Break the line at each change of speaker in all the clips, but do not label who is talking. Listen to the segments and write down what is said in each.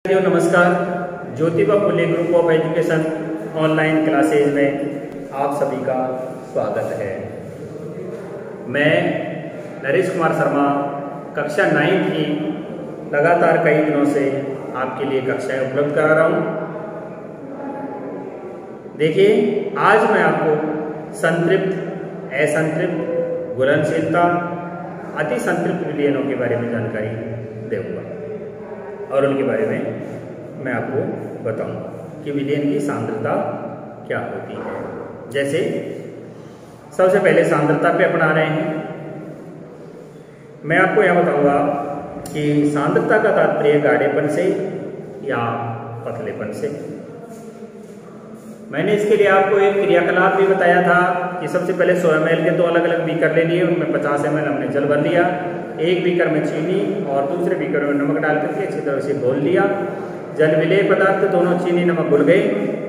नमस्कार। Jyotiba Phule group of education online classes में आप सभी का स्वागत है। मैं नरेश कुमार शर्मा कक्षा 9 की लगातार कई दिनों से आपके लिए कक्षाएं उपलब्ध करा रहा हूं। देखिए, आज मैं आपको संतृप्त, असंतृप्त, घुलनशीलता, अति संतृप्त विलयनों के बारे में जानकारी दूंगा और उनके बारे में मैं आपको बताऊंगा कि विलयन की सांद्रता क्या होती है। जैसे सबसे पहले सांद्रता पे अपना रहे हैं। मैं आपको यह बताऊंगा कि सांद्रता का तात्पर्य गाढ़ेपन से या पतलेपन से। मैंने इसके लिए आपको एक क्रियाकलाप भी बताया था कि सबसे पहले 100 ml के 2 अलग अलग बीकर ले लिए, उनमें 50 ml हमने जल भर लिया, एक बीकर में चीनी और दूसरे बीकर में नमक डाल करके अच्छी तरह से घोल लिया। जल विलेय पदार्थ दोनों चीनी नमक घुल गए,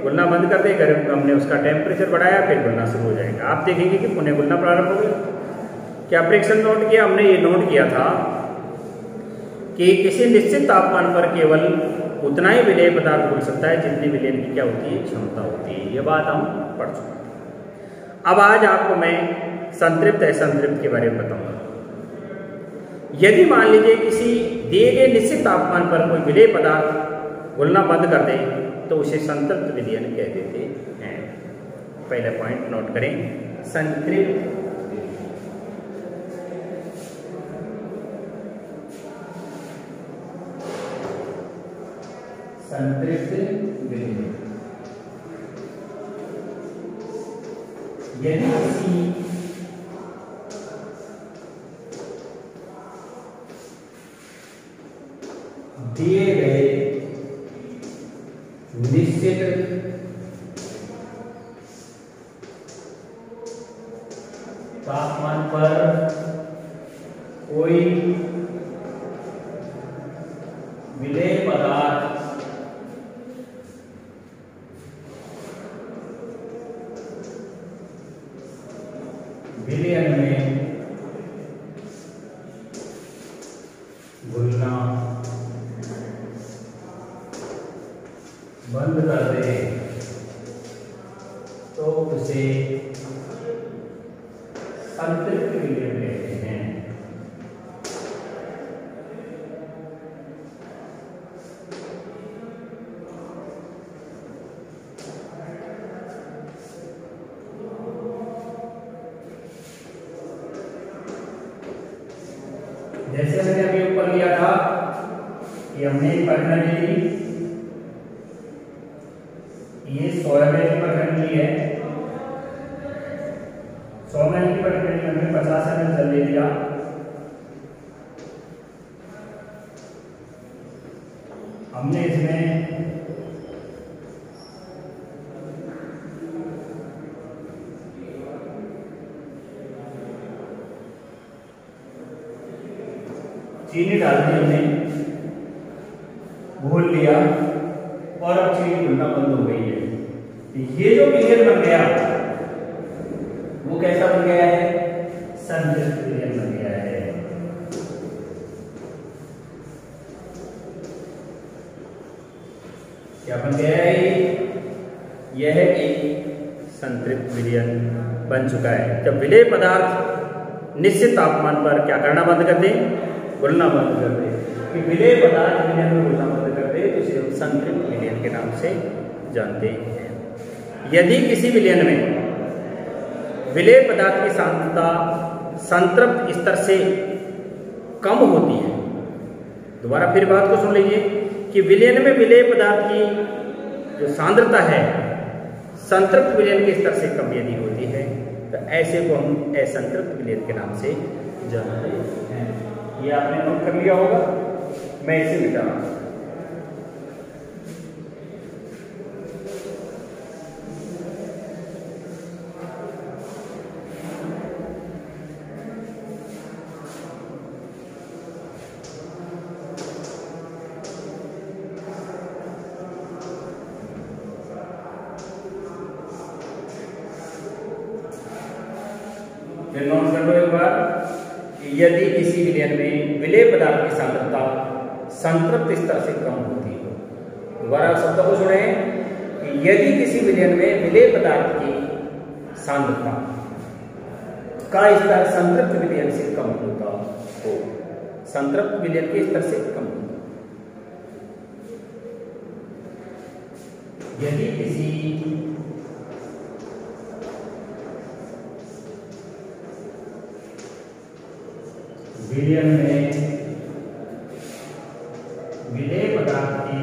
घुलना बंद कर दे कर हमने उसका टेम्परेचर बढ़ाया, फिर घुलना शुरू हो जाएगा। आप देखेंगे कि पुनः घुलना प्रारंभ हो गया। क्या प्रेक्षण नोट किया? हमने ये नोट किया था कि किसी निश्चित तापमान पर केवल उतना ही विलेय पदार्थ घुल सकता है जितनी विलयन की क्या होती है, क्षमता होती है। ये बात हम पढ़ चुके हैं। अब आज आपको मैं संतृप्त असंतृप्त के बारे में बताऊंगा। यदि मान लीजिए किसी दिए गए निश्चित तापमान पर कोई विलेय पदार्थ घुलना बंद कर दे तो उसे संतृप्त विलयन कह देते हैं। पहला पॉइंट नोट करें, संतृप्त विलयन। यदि किसी दिए गए निश्चित तापमान पर कोई विलेय पदार्थ विलयन में घुलना बंद कर दे तो उसे संतृप्त विलयन कहते हैं। जैसे मैंने अभी ऊपर लिया था कि हमने एक परखंड ली, ये 100 ml की परखंड ली है। 100 ml की परखंड में हमने 50 ml जल ले लिया। हमने इसमें चीनी डाल दी, हमने घोल लिया और अब चीनी घुलना बंद हो गई है। ये जो विलयन बन गया वो कैसा बन गया है? संतृप्त विलयन बन गया है। क्या बन गया है? यह एक संतृप्त विलयन बन चुका है। जब विलेय पदार्थ निश्चित तापमान पर क्या करना बंद कर दे, घुलना बंद कर दे, कि विलेय पदार्थ विलयन में घुलना बंद कर दे तो इसे हम संतृप्त विलयन के नाम से जानते हैं। यदि किसी विलयन में विलेय पदार्थ की सांद्रता संतृप्त स्तर से कम होती है, दोबारा फिर बात को सुन लीजिए कि विलयन में विलेय पदार्थ की जो सांद्रता है संतृप्त विलयन के स्तर से कम यदि होती है तो ऐसे को हम असंतृप्त विलयन के नाम से जानते हैं। ये आपने नोट कर लिया होगा, मैं इसे मिटा रहा हूं। नोट कर लो एक बार, यदि किसी विलयन में विलेय पदार्थ की सांद्रता संतृप्त स्तर से कम होती हो दोबारा शब्दों को सुने कि यदि किसी विलयन में विलेय पदार्थ की सांद्रता का स्तर संतृप्त विलयन से कम होता हो, संतृप्त विलयन के स्तर से कम होता, यदि किसी विलयन में विलेय पदार्थ की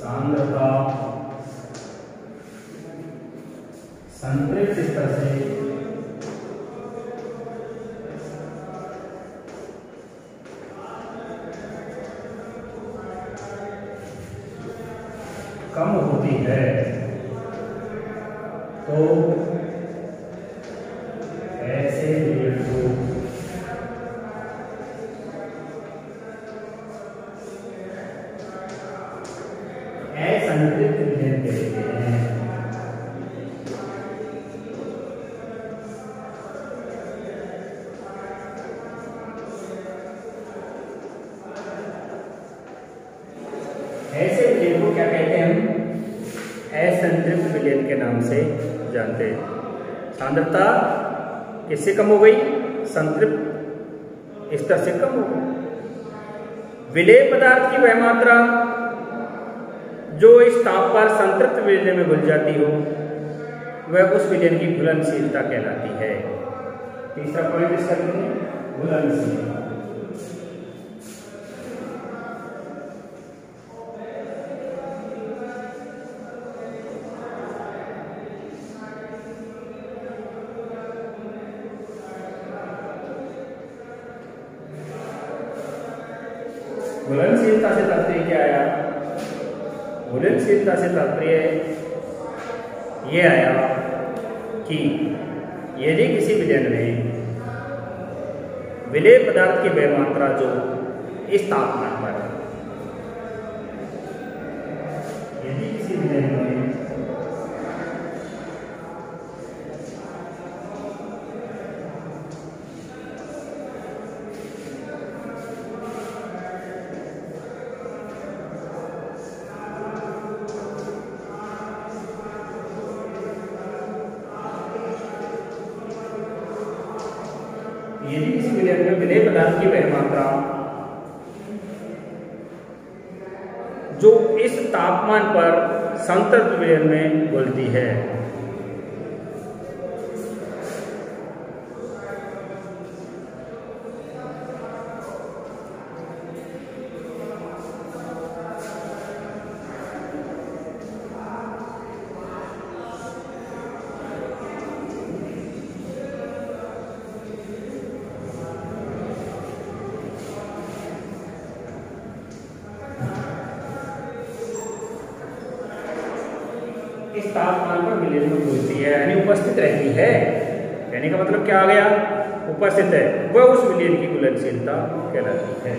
सांद्रता संतृप्त स्तर से कम होती है तो ऐसे विलयन को असंतृप्त विलयन कहते हैं। ऐसे विलयन को क्या कहते हैं हम? असंतृप्त विलयन के नाम से जानते हैं। सांद्रता किससे कम हो गई? संतृप्त स्तर से कम हो गई। विलेय पदार्थ की वह मात्रा जो इस ताप पर संतृप्त विलयन में घुल जाती हो वह उस विलयन की घुलनशीलता कहलाती है। तीसरा पॉइंट इसका घुलनशीलता। घुलनशीलता से तात्पर्य क्या आया? घुलनशीलता से तात्पर्य ये आया कि यदि किसी विलयन में विलेय पदार्थ की वह मात्रा जो इस तापमान पर, यदि किसी विलयन में यदि किसी विलयन में विलेय पदार्थ की वह मात्रा जो इस तापमान पर संतृप्त विलयन में घुलती है, इस तापमान पर विलयन में घुलती है यानी उपस्थित रहती है। कहने का मतलब क्या आ गया? उपस्थित है, वह उस विलयन की घुलनशीलता कहलाती है।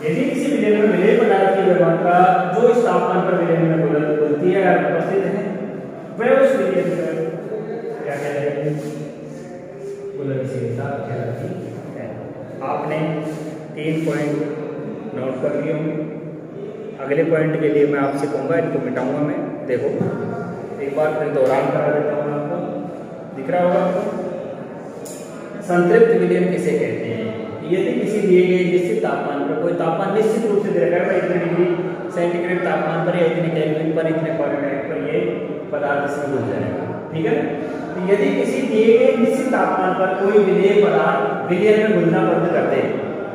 यदि किसी विलयन में विलेय पदार्थ की वह मात्रा जो इस तापमान पर विलयन में घुलती है और उपस्थित है वह उस विलयन में क्या कहते हैं? घुलनशीलता कहलाती है। आपने 3 पॉइंट नोट कर लिए होंगे। अगले पॉइंट के लिए मैं आपसे कहूँगा, इनको मिटाऊंगा मैं। देखो एक बार फिर दोहरान करा देता हूँ आपको, दिख रहा होगा आपको। संतृप्त विलयन किसे कहते हैं? यदि किसी दिए गए निश्चित तापमान पर, कोई तापमान निश्चित रूप से दे रखा है, इतने डिग्री सेंटीग्रेड तापमान पर या इतने केल्विन पर, इतने फ़ारेनहाइट पर ये पदार्थ इसमें घुल जाएगा, ठीक है। तो यदि किसी दिए गए निश्चित तापमान पर कोई विलेय पदार्थ विलयन में घुलना बंद कर दे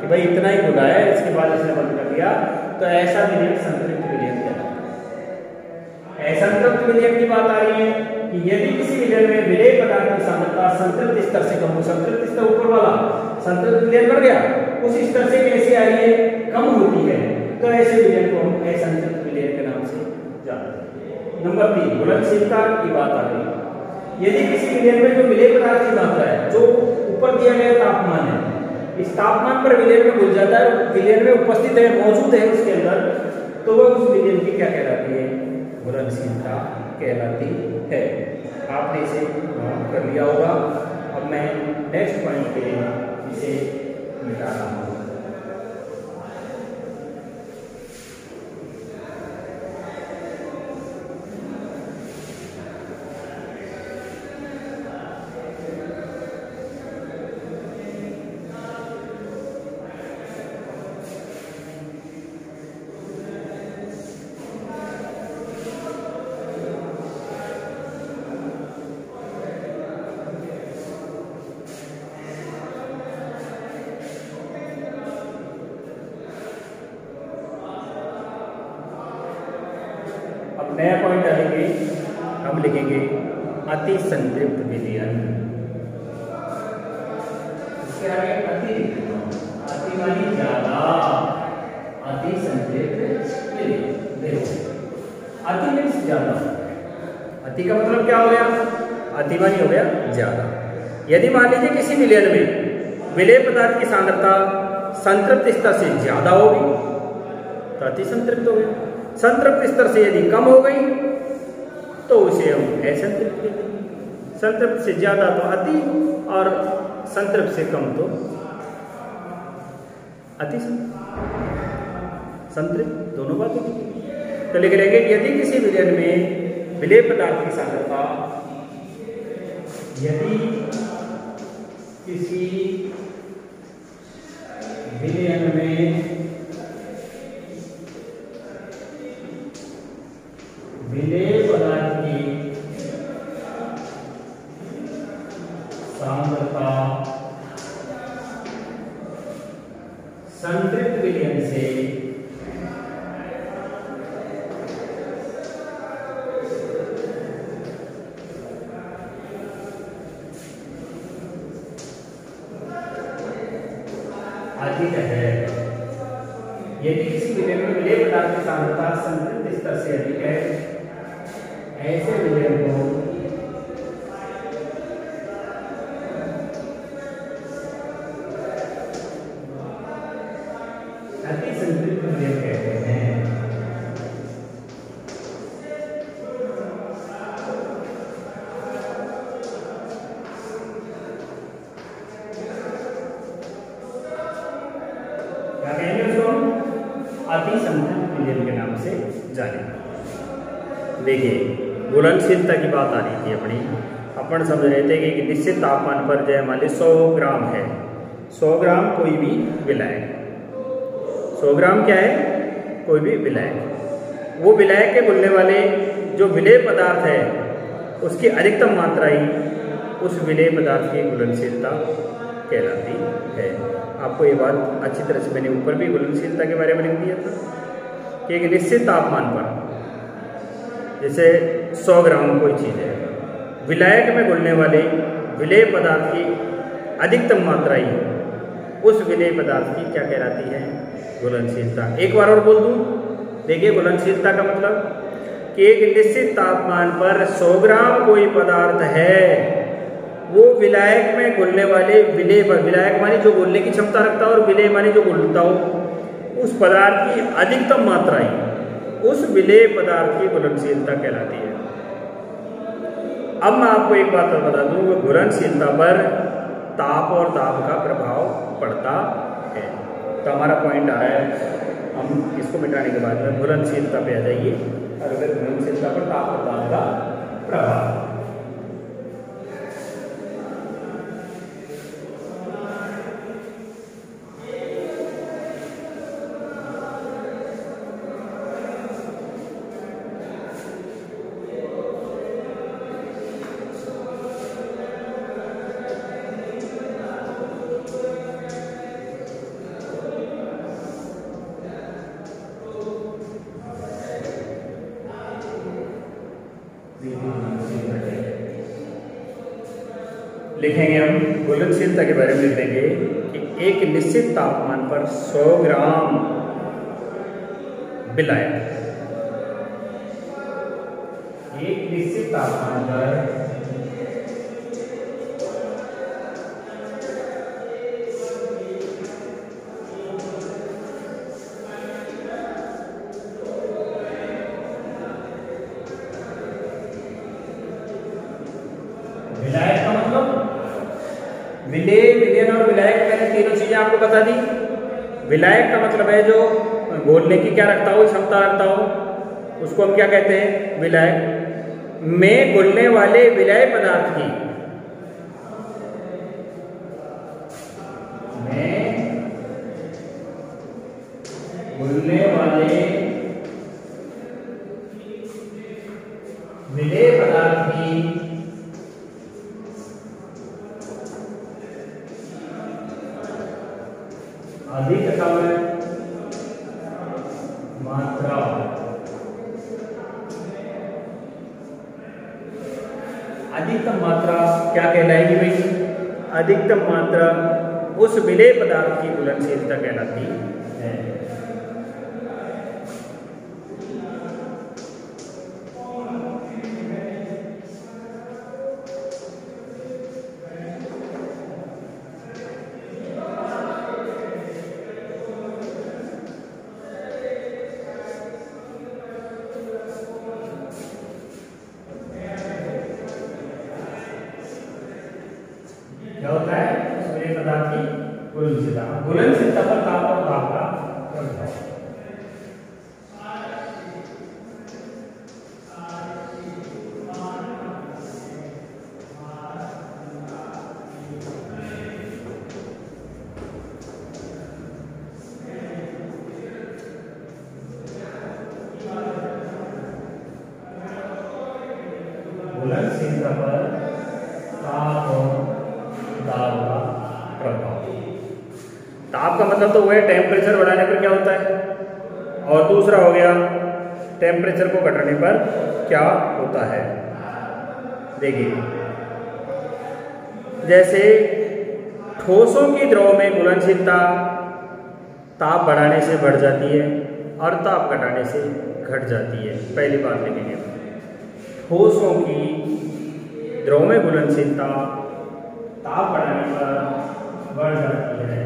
कि भाई इतना ही घुला है, इसके बाद इसने बंद कर दिया, तो ऐसा विलयन संतृप्त विलयन कहलाता है। विलयन की बात आ रही है कि यदि किसी विलयन में विलेय पदार्थ की सांद्रता संतृप्त स्तर से कम हो, संतृप्त स्तर ऊपर वाला संतृप्त विलयन बढ़ गया, उस स्तर से कैसे आ रही है, कम होती है, तो ऐसे विलयन को हम असंतृप्त विलयन के नाम से जानते हैं। नंबर 3 घुलनशीलता की बात आ रही है। यदि किसी विलयन में जो विलेय पदार्थ की मात्रा है, जो ऊपर दिया गया तापमान है, इस तापमान पर विलयन में घुल जाता है, विलयन में उपस्थित है, मौजूद है उसके अंदर, तो वह उस विलयन की क्या कहलाती है, घुलनशीलता कहलाती है। आपने इसे नोट कर लिया होगा। अब मैं नेक्स्ट पॉइंट के लिए इसे मिटा रहा हूँ। नया पॉइंट डालेंगे, हम लिखेंगे अति संतृप्त विलयन। इसके आगे अति मानी ज्यादा, अति संतृप्त विलयन। देखो अति मीन्स ज्यादा, अति का मतलब क्या हो गया, अति मानी हो गया ज्यादा। यदि मान लीजिए किसी विलयन में विलेय पदार्थ की सांद्रता संतृप्त स्तर से ज्यादा होगी तो अति संतृप्त हो गया, संतृप्त स्तर से यदि कम हो गई तो उसे हम असंतृप्त कहेंगे। संतृप्त से ज्यादा तो अति और संतृप्त से कम तो अति संतृप्त, दोनों बातें। तो लिख लेंगे यदि किसी विलयन में विलेय पदार्थ की सांद्रता, यदि किसी विलयन में विलेय पदार्थ की सांद्रता संतृप्त विलयन से अधिक है, यदि किसी विलयन में विलेय पदार्थ की सांद्रता संतृप्त स्तर से अधिक है, ऐसे विलयन को अति संतृप्त विलयन कहते हैं। क्या कहेंगे उसको, अति संतृप्त विलयन के नाम से जाने। देखिए घुलनशीलता की बात आ रही थी अपनी, अपन समझ रहे थे कि निश्चित तापमान पर जय मान ली 100 ग्राम है, 100 ग्राम कोई भी विलायक, 100 ग्राम क्या है, कोई भी विलायक, वो विलायक के घुलने वाले जो विलेय पदार्थ है उसकी अधिकतम मात्रा ही उस विलेय पदार्थ की घुलनशीलता कहलाती है। आपको ये बात अच्छी तरह से मैंने ऊपर भी घुलनशीलता के बारे में लिख दिया था कि एक निश्चित तापमान पर, जैसे 100 ग्राम कोई चीज़ है, विलायक में घुलने वाले विलेय पदार्थ की अधिकतम मात्रा ही उस विलेय पदार्थ की क्या कहलाती है, घुलनशीलता। एक बार और बोल दूं, देखिए घुलनशीलता का मतलब कि एक निश्चित तापमान पर 100 ग्राम कोई पदार्थ है, वो विलायक में घुलने वाले विलेय, विलायक मानी जो घुलने की क्षमता रखता हो और विलेय मानी जो घुलता हो, उस पदार्थ की अधिकतम मात्रा ही उस विलेय पदार्थ की घुलनशीलता कहलाती है। अब मैं आपको एक बात और बता दूं, घुलनशीलता पर ताप और दाब का प्रभाव पड़ता है। तो हमारा पॉइंट आ रहा है, हम इसको मिटाने के बाद में घुलनशीलता पे आ जाइए, और अगर घुलनशीलता पर ताप और दाब का प्रभाव, लिखेंगे हम घुलनशीलता के बारे में लिख देंगे कि एक निश्चित तापमान पर 100 ग्राम विलायक, एक निश्चित तापमान पर विलायक का मतलब विलेय, विलयन और विलायक, मैंने तीनों चीजें आपको बता दी। विलायक का मतलब है जो घोलने की क्या रखता हो, क्षमता रखता हो, उसको हम क्या कहते हैं, विलायक। में घुलने वाले विलाय पदार्थ की, में घुलने वाले विलेय पदार्थ की अधिकतम मात्रा, अधिकतम मात्रा क्या कहलाएगी भाई, अधिकतम मात्रा उस विलेय पदार्थ की घुलनशीलता कहलाती है। क्या होता है उस विलेय पदार्थ की घुलनशीलता, घुलनशीलता पर ताप और दाब का प्रभाव। घुलनशीलता पर ताप और दाब का प्रभाव। ताप का मतलब तो वो है टेम्परेचर बढ़ाने पर क्या होता है, और दूसरा हो गया टेम्परेचर को घटाने पर क्या होता है। देखिए जैसे ठोसों की द्रव में घुलनशीलता ताप बढ़ाने से बढ़ जाती है और ताप घटाने से घट जाती है। पहली बात लिखेंगे, ठोसों की द्रव में घुलनशीलता ताप बढ़ाने पर बढ़ जाती है।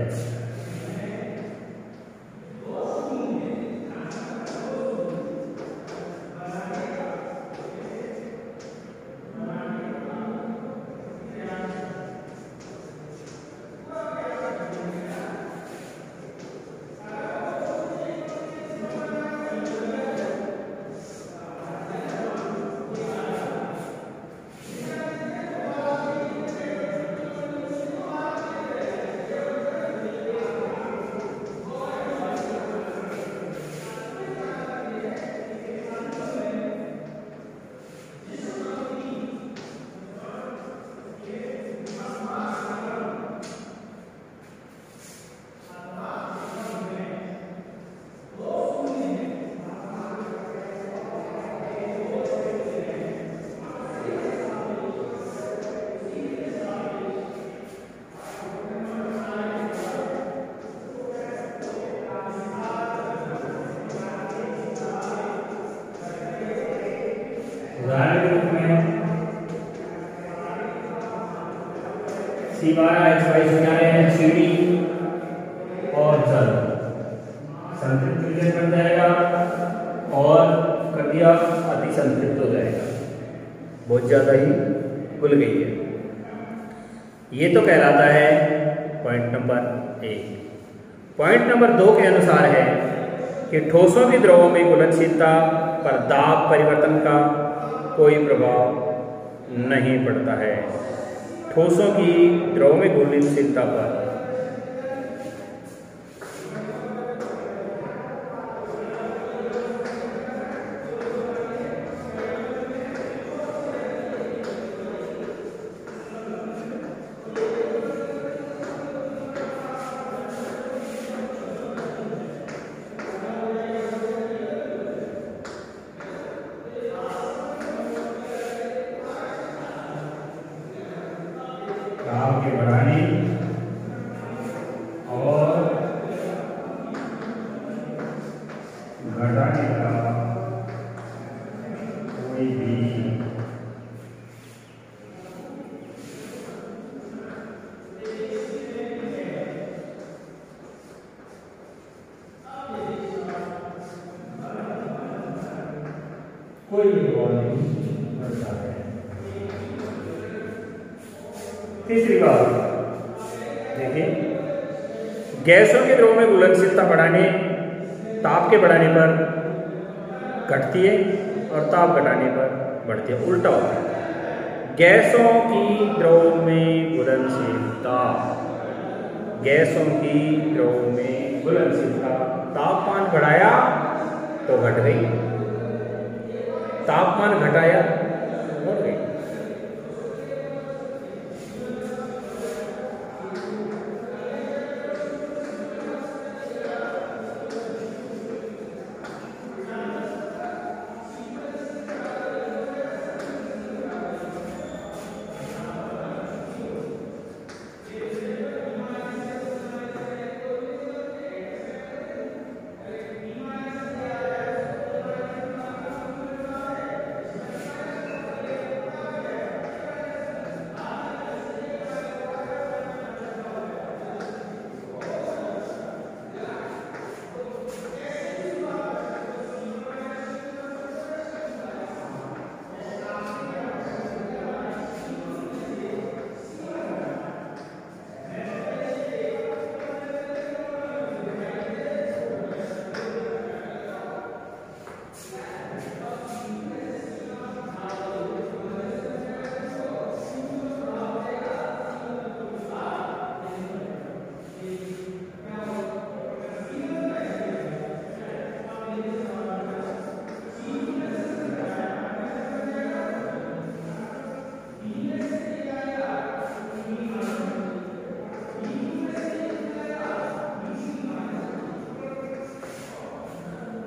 उदाहरण के रूप में C12H5 क्या है, चीनी और जल संतृप्त रिएक्ट बन जाएगा और प्रक्रिया अति संतृप्त हो जाएगा, बहुत ज्यादा ही घुल गई है। ये तो कहलाता है पॉइंट नंबर 1। पॉइंट नंबर 2 के अनुसार है कि ठोसों की द्रवों में घुलनशीलता पर दाब परिवर्तन का कोई प्रभाव नहीं पड़ता है। ठोसों की द्रव में घुलनशीलता पर के बढ़ाने और घटाने का कोई भी नहीं करता है। तीसरी बात देखिए, गैसों के द्रव में घुलनशीलता बढ़ाने, ताप के बढ़ाने पर घटती है और ताप घटाने पर बढ़ती है, उल्टा होता है। गैसों की द्रव में घुलनशीलता, गैसों की द्रव में घुलनशीलता, तापमान बढ़ाया तो घट गई, तापमान घटाया तो बढ़ गई।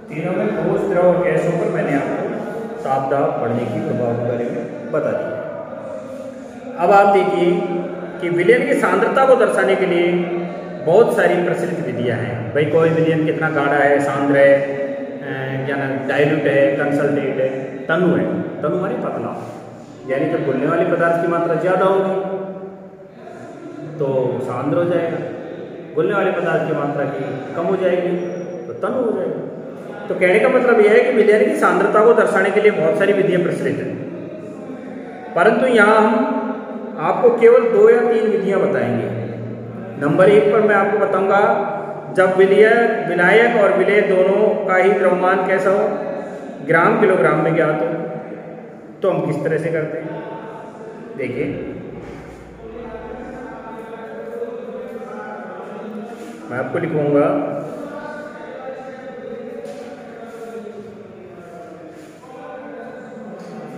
तीनों में ठोस, द्रव और गैसों पर मैंने आपको ताप दाब बढ़ने की प्रभाव के बारे में बता दिया। अब आप देखिए कि विलयन की सांद्रता को दर्शाने के लिए बहुत सारी प्रचलित विधियां हैं। भाई कोई विलयन कितना गाढ़ा है, सांद्र है, क्या नाम, डाइल्यूट है, कंसल्टेट है, तनु है। तनु माने पतला, यानी जब घुलने वाले पदार्थ की मात्रा ज़्यादा होगी तो सांद्र हो जाएगा, घुलने वाले पदार्थ की मात्रा की कम हो जाएगी तो तनु हो जाएगा। तो कहने का मतलब यह है कि विलयन की सांद्रता को दर्शाने के लिए बहुत सारी विधियां प्रचलित हैं, परंतु यहाँ हम आपको केवल 2 या 3 विधियां बताएंगे। नंबर 1 पर मैं आपको बताऊंगा जब विलायक और विलेय दोनों का ही द्रव्यमान कैसा हो, ग्राम किलोग्राम में ज्ञात हो, तो हम किस तरह से करते हैं। देखिए मैं आपको लिखूंगा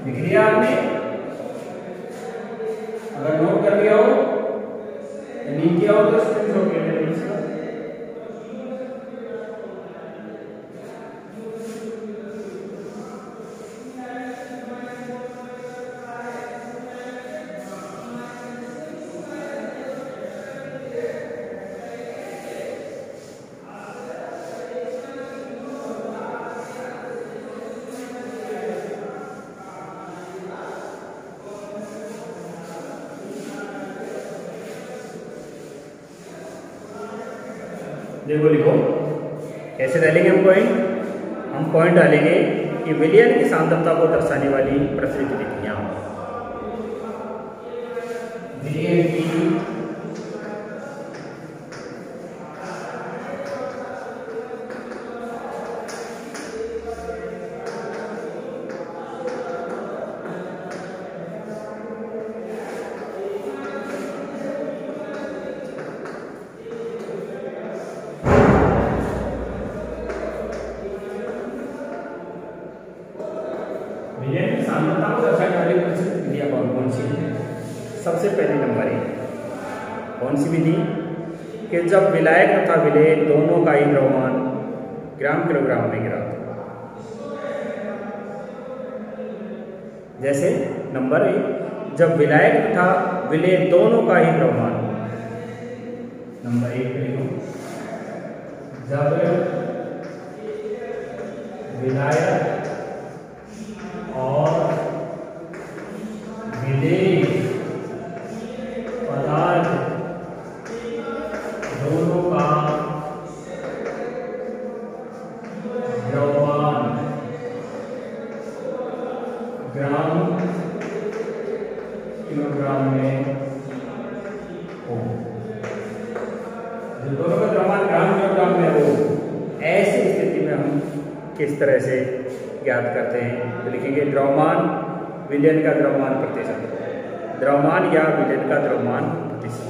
लिख लिया आपने, अगर नोट कर लिया हो नहीं किया हो तो स्क्रीनशॉट ले लेना इसका। देखो लिखो कैसे डालेंगे हम पॉइंट। हम पॉइंट डालेंगे कि विलयन की सांद्रता को दर्शाने वाली प्रचलित विधियां, विलयन की सांद्रता को दर्शाने वाली प्रचलित विधियां कौन सी है। सबसे पहले नंबर 1 कौन सी विधि कि जब विलायक तथा विलेय दोनों का ही द्रव्यमान ग्राम किलोग्राम में गिरा। जैसे नंबर 1 जब विलायक तथा विलेय दोनों का ही द्रव्यमान नंबर 1 पे लिखो, जब विलायक और विलेय पदार्थ दोनों का द्रव्यमान ग्राम किलोग्राम में हो, जो दोनों का द्रव्यमान ग्राम किलोग्राम में हो, ऐसी स्थिति में हम किस तरह से ज्ञात करते हैं? तो लिखेंगे द्रव्यमान विलयन का द्रव्यमान प्रतिशत, द्रव्यमान या विलयन का द्रव्यमान प्रतिशत।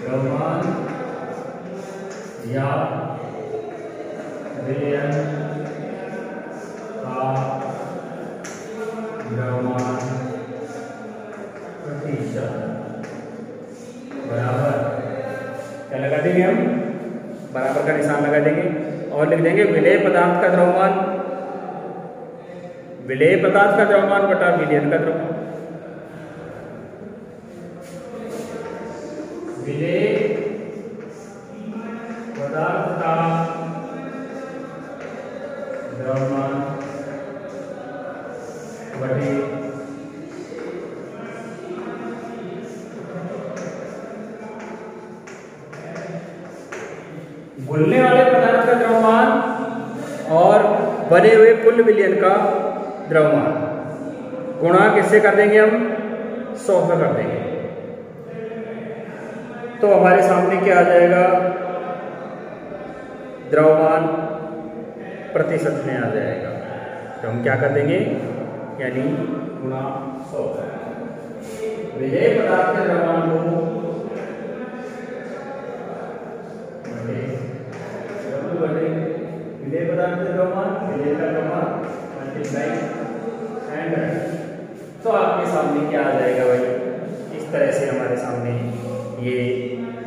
द्रव्यमान या विलयन का द्रव्यमान प्रतिशत बराबर, क्या लगा देंगे हम? बराबर का निशान लगा देंगे और लिख देंगे विलेय पदार्थ का द्रव्यमान, विलेय पदार्थ का द्रव्यमान बटा विलयन का द्रव्यमान। विलेय पदार्थ का द्रव्यमान बटे घुलने वाले पदार्थ का द्रव्यमान और बने हुए कुल विलयन का द्रव्यमान गुणा किससे कर देंगे? हम 100 से कर देंगे। तो हमारे सामने क्या आ जाएगा? द्रव्यमान प्रतिशत में आ जाएगा। तो हम क्या कर देंगे? यानी गुणा 100। विलेय पदार्थ के द्रव्यमान को विलेय पदार्थ का द्रव्यमान, विलेय का द्रव्यमान मल्टीप्लाई 100। तो आपके सामने क्या आ जाएगा भाई? इस तरह से हमारे सामने ये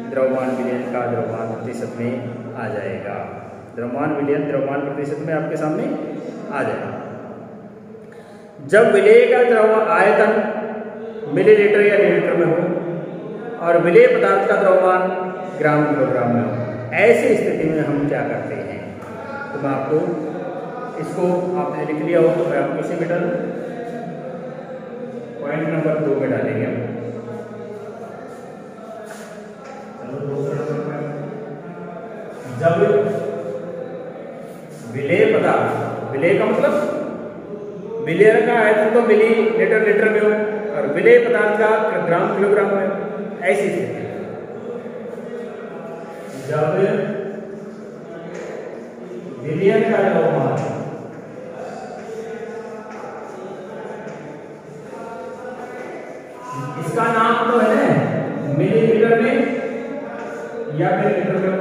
द्रव्यमान विलयन का द्रव्यमान प्रतिशत में आ जाएगा। द्रव्यमान विलयन द्रव्यमान प्रतिशत में आपके सामने आ जाएगा। जब विलेय का द्रव्यमान आयतन मिलीलीटर या लीटर में हो और विलेय पदार्थ का द्रव्यमान ग्राम किलोग्राम में हो, ऐसी स्थिति में हम क्या करते हैं? तो मैं आपको इसको आपने लिख लिया हो तो मैं आपको इसी में डाल पॉइंट नंबर 2 में डालेंगे। जब विलेय पदार्थ, विलेय का मतलब विलेय का आयतन तो मिली लीटर में हो और विलेय पदार्थ का ग्राम किलोग्राम में, ऐसी स्थिति जब विलयन का द्रव्यमान इसका नाम तो है मिलीलीटर में या फिर लीटर में,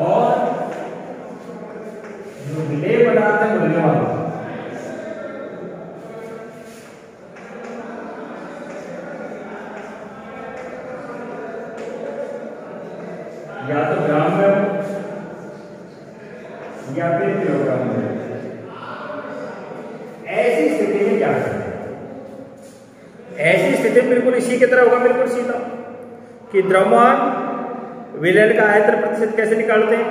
और जो विलेय पदार्थ है घुलने वाला या तो ग्राम में हो या फिर किलोग्राम में, ऐसी स्थिति में क्या करते हैं? ऐसी स्थिति में बिल्कुल इसी की तरह होगा, बिल्कुल सीधा कि द्रव्यमान विलयन का आयतन प्रतिशत कैसे निकालते हैं?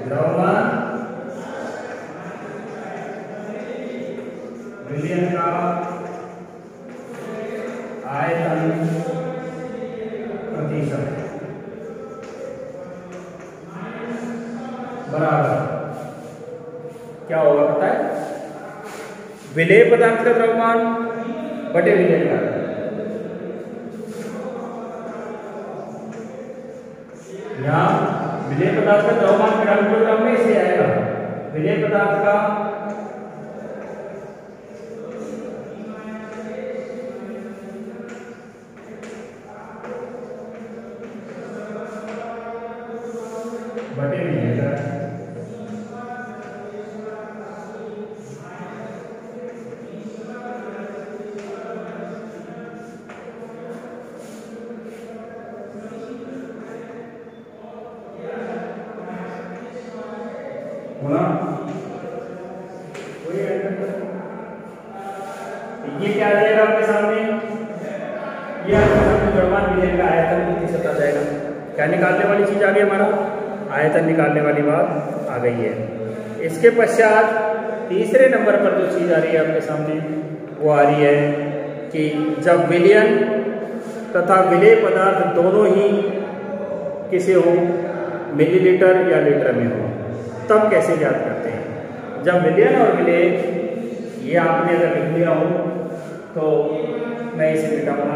द्रव्यमान विलयन का आयतन प्रतिशत बराबर क्या होगा पता है? विलेय पदार्थ का द्रव्यमान बटे विलयन का। यहाँ विलेय पदार्थ का द्रव्यमान ग्राम किलोग्राम में इसे आएगा, विलेय पदार्थ का बटे विलयन का। ये क्या आ जाएगा आपके सामने, ये आपके सामने द्रव्यमान विलयन का आयतन प्रतिशत आ जाएगा। क्या निकालने वाली चीज आ गई, हमारा आयतन निकालने वाली बात आ गई है। इसके पश्चात तीसरे नंबर पर जो चीज आ रही है आपके सामने वो आ रही है कि जब विलयन तथा विलेय पदार्थ दोनों ही किसे हो, मिलीलीटर या लीटर में हो, तब कैसे ज्ञात करते हैं। जब विलयन और विलेय ये आपने अगर लिख लिया हो तो मैं इसे मिटाऊंगा।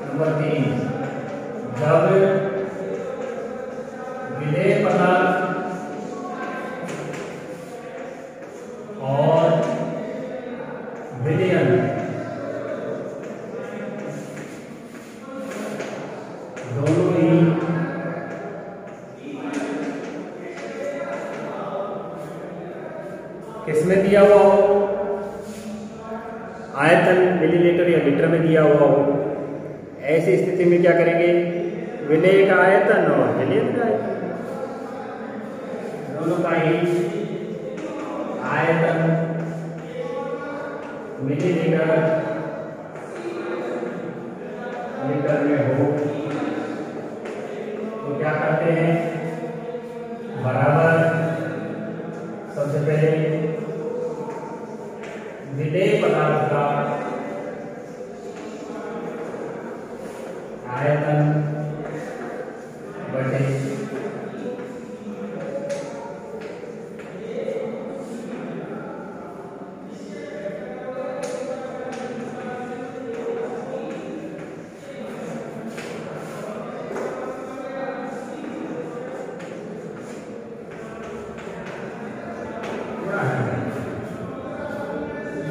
नंबर 3, जब विलेय पदार्थ और विलयन दोनों ही किसमें दिया हुआ हो, आयतन मिलीलीटर या लीटर में दिया हुआ हो, ऐसी स्थिति में क्या करेंगे, विलेय का आयतन और विलयन का आयतन दोनों का ही आयतन मिलीलीटर लीटर में हो तो क्या करते हैं, बराबर सबसे पहले विलेय पदार्थ का आयतन बटे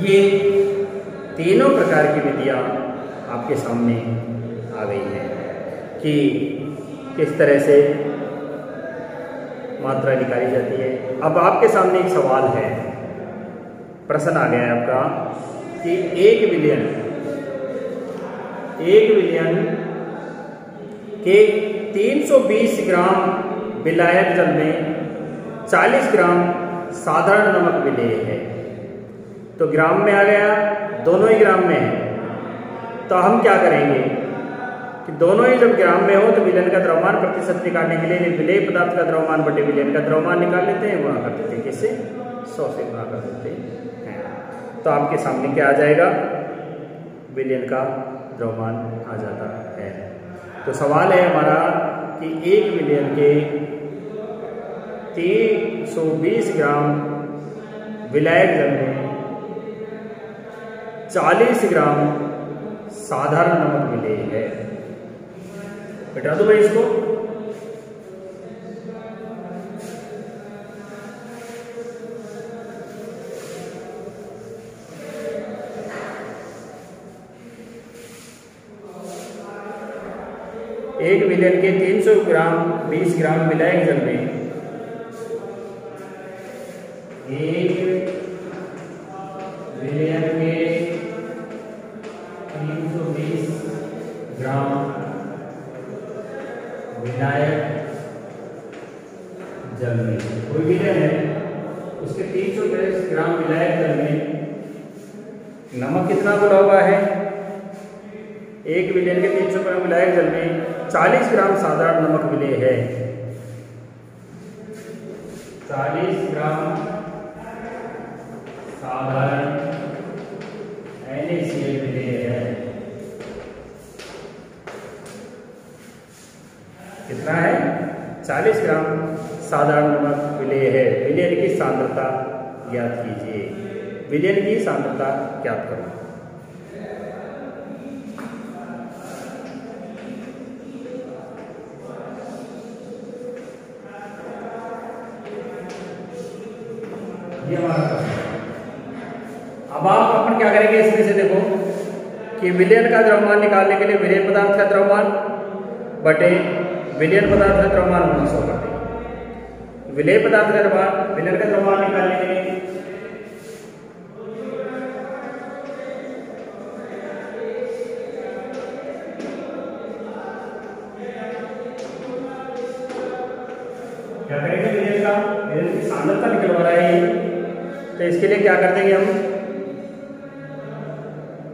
ये तीनों प्रकार की विधियां आपके सामने आ गई है कि किस तरह से मात्रा निकाली जाती है। अब आपके सामने एक सवाल है, प्रश्न आ गया है आपका कि एक विलयन के 320 ग्राम विलायक जल में 40 ग्राम साधारण नमक विलेय है। तो ग्राम में आ गया, दोनों ही ग्राम में है, तो हम क्या करेंगे कि दोनों ही जब ग्राम में हो तो विलयन का द्रव्यमान प्रतिशत निकालने के लिए विलेय पदार्थ का द्रव्यमान बटे विलयन का द्रव्यमान निकाल लेते हैं, गुणा कर देते हैं, किससे, 100 से गुणा कर देते हैं। तो आपके सामने क्या आ जाएगा, विलयन का द्रव्यमान आ जाता है। तो सवाल है हमारा कि एक विलयन के 320 ग्राम विलायक जल में 40 ग्राम साधारण नमक विलेय है। बेटा दो भाई इसको, एक विलयन के 300 ग्राम 20 ग्राम विलायक जल में एक विलयन के 320 ग्राम विलायक जल में, कोई विलयन है उसके 320 ग्राम विलायक जल में नमक कितना बोला हुआ है, एक विलयन के 300 ग्राम विलायक जल में 40 ग्राम साधारण नमक विलेय है। 40 ग्राम साधारण NaCl विलेय है। कितना है, 40 ग्राम साधारण नमक विलेय है। विलयन की सांद्रता ज्ञात कीजिए, विलयन की सांद्रता ज्ञात करो। ये हमारा अब आप अपन क्या करेंगे इसमें से देखो कि विलयन का द्रव्यमान निकालने के लिए विलेय पदार्थ का द्रव्यमान बटे विलयन पदार्थ का द्रव्यमान गुणा 100 कर देंगे। विलेय पदार्थ का द्रव्यमान विलयन का द्रव्यमान निकालने के लिए क्या करेंगे, विलयन की सांद्रता निकलवा रहा है, तो इसके लिए क्या कर देंगे हम,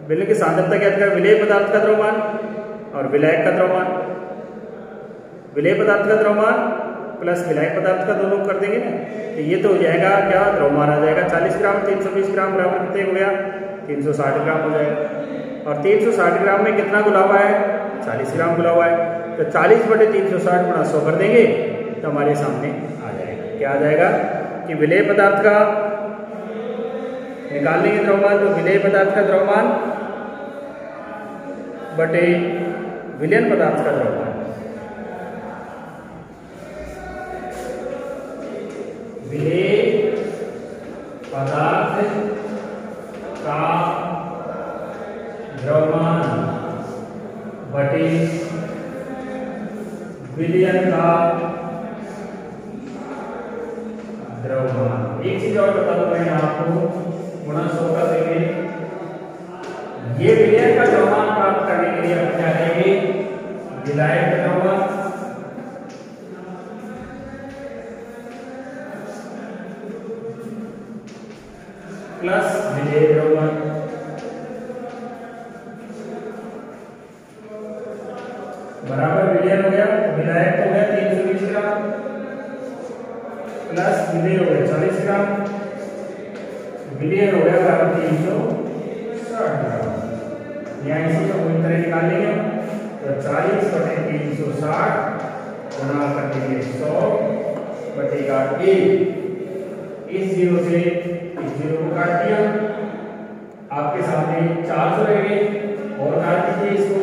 विलयन की सांद्रता क्या है, विलेय पदार्थ का द्रव्यमान और विलायक का द्रव्यमान, विलेय पदार्थ का द्रव्यमान प्लस विलायक पदार्थ का दोनों कर देंगे ना, तो ये तो हो जाएगा क्या, द्रव्यमान आ जाएगा 40 ग्राम, 320 ग्राम बराबर कितने हो गया, 360 ग्राम हो जाएगा। और 360 ग्राम में कितना घुला हुआ है, 40 ग्राम घुला हुआ है, तो 40 बटे 360 गुणा 100 कर देंगे तो हमारे सामने आ जाएगा, क्या आ जाएगा कि विलेय पदार्थ का निकालने के द्रव्यमान, तो विलेय पदार्थ का द्रव्यमान बटे विलयन पदार्थ का द्रव्यमान, विलेय पदार्थ का द्रव्यमान बटे विलयन का द्रव्यमान। एक चीज और बता दूं मैं आपको, गुणा 100 कर देंगे, ये विलयन का द्रव्यमान प्राप्त करने के लिए हम क्या करेंगे, विलायक का द्रव्यमान प्लस विलेय द्रव्यमान बराबर विलयन हो गया, विलायक हो गया 320 ग्राम प्लस विलेय हो गया 40 ग्राम, विलयन हो गया बराबर 360 ग्राम। यहाँ इसी को पूरी तरह निकाल लेंगे, तो 40 बटे 360 गुणा कर देंगे 100 बटेगा 1, इस जीरो से इस जीरो को काट दिया, आपके सामने 400 रह गए, और काट दीजिए इसको,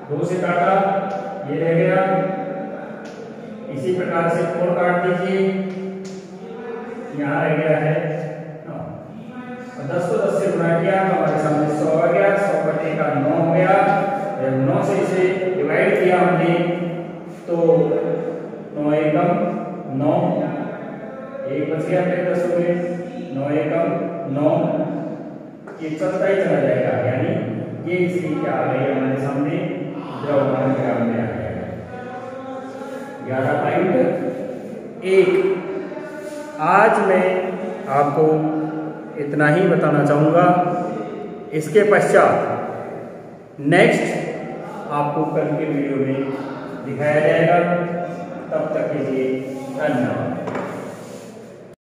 2 से काटा ये रह गया, इसी प्रकार से 4 काट दीजिए, यहाँ रह गया है 9, और 10 को 10 से गुणा किया तो हमारे सामने 100 आ गया, 100 बटे का 9 हो गया, जब 9 से इसे डिवाइड किया हमने तो 9 एकम 9, एक बच गया, फिर 10 हो गए, 9 एकम 9, ये चलता ही चला जाएगा, यानी ये इसकी क्या आ गई हमारे सामने, द्रव्यमान ग्राम में आ जाएगा 11.1। आज मैं आपको इतना ही बताना चाहूँगा, इसके पश्चात नेक्स्ट आपको कल के वीडियो में दिखाया जाएगा। तब तक के लिए धन्यवाद।